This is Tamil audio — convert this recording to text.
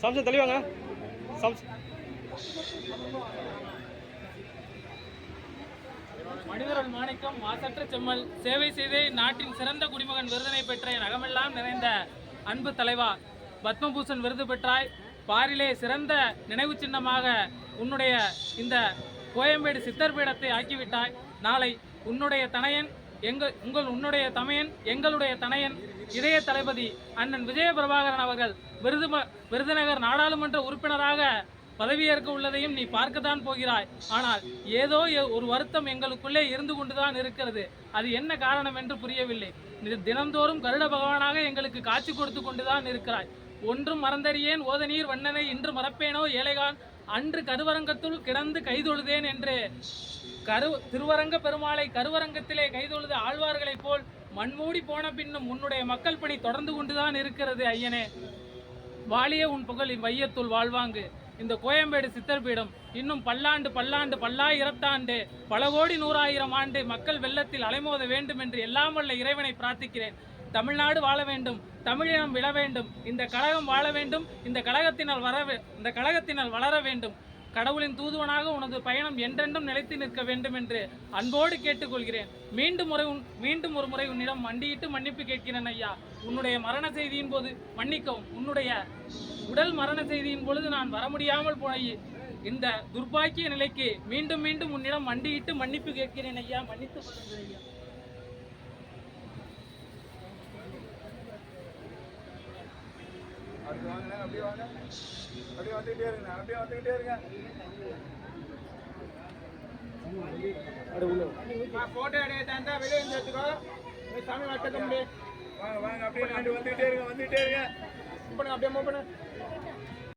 சாம்சன் தெளிவாங்க. மனிதர்கள் மாணிக்கம் மாசற்ற செம்மல் சேவை செய்தே நாட்டின் சிறந்த குடிமகன் விருதினை பெற்ற என் அகமெல்லாம் நிறைந்த அன்பு தலைவா, பத்மபூஷன் விருது பெற்றாய். பாரிலே சிறந்த நினைவு சின்னமாக உன்னுடைய இந்த கோயம்பேடு சித்தர் பீடத்தை ஆக்கிவிட்டாய். நாளை உன்னுடைய தனையன் உன்னுடைய தமையன் எங்களுடைய தனையன் இதய தளபதி அண்ணன் விஜயபிரபாகரன் அவர்கள் விருதுநகர் நாடாளுமன்ற உறுப்பினராக பதவியேற்க உள்ளதையும் நீ பார்க்கத்தான் போகிறாய். ஆனால் ஏதோ ஒரு வருத்தம் எங்களுக்குள்ளே இருந்து கொண்டுதான் இருக்கிறது. அது என்ன காரணம் என்று புரியவில்லை. தினந்தோறும் கருட பகவானாக எங்களுக்கு காட்சி கொடுத்து கொண்டுதான் இருக்கிறாய். ஒன்றும் மறந்தறியேன் ஓதநீர் வண்ணனை இன்று மறப்பேனோ ஏழைகான் அன்று கருவரங்கத்துள் கிடந்து கைதொழுதேன் என்று திருவரங்க பெருமாளை கருவரங்கத்திலே கைதொழுத ஆழ்வார்களைப் போல் மண்மூடி போன பின்னும் உன்னுடைய மக்கள் பணி தொடர்ந்து கொண்டுதான் இருக்கிறது. ஐயனே, வாழிய உன் புகழ் வையத்துள் வாழ்வாங்கு. இந்த கோயம்பேடு சித்தர்பீடம் இன்னும் பல்லாயிரத்தாண்டு பல கோடி 100,000 ஆண்டு மக்கள் வெள்ளத்தில் அலைமோத வேண்டும் என்று எல்லாம் வல்ல இறைவனை பிரார்த்திக்கிறேன். தமிழ்நாடு வாழ வேண்டும், தமிழினம் விழ வேண்டும், இந்த கழகம் வாழ வேண்டும், இந்த கழகத்தினால் வளர வேண்டும். கடவுளின் தூதுவனாக உனது பயணம் என்றென்றும் நிலைத்து நிற்க வேண்டும் என்று அன்போடு கேட்டுக்கொள்கிறேன். மீண்டும் ஒரு முறை உன்னிடம் மண்டியிட்டு மன்னிப்பு கேட்கிறேன் ஐயா. உன்னுடைய மரண செய்தியின் போது மன்னிக்கவும். உன்னுடைய உடல் மரண செய்தியின் பொழுது நான் வர முடியாமல் போய் இந்த துர்பாக்கிய நிலைக்கு மீண்டும் உன்னிடம் மண்டியிட்டு மன்னிப்பு கேட்கிறேன் ஐயா. மன்னித்து கொள்ளுங்கள் ஐயா. அப்படியே வந்துகிட்டே இருங்க. போட்டோ எடுத்தா வெளியே வந்து எடுத்துக்கோ. சாமி வட்டக்க முடியும். வாங்க அப்படியே வந்துகிட்டே இருங்க. அப்படியே மூவ் பண்ணு.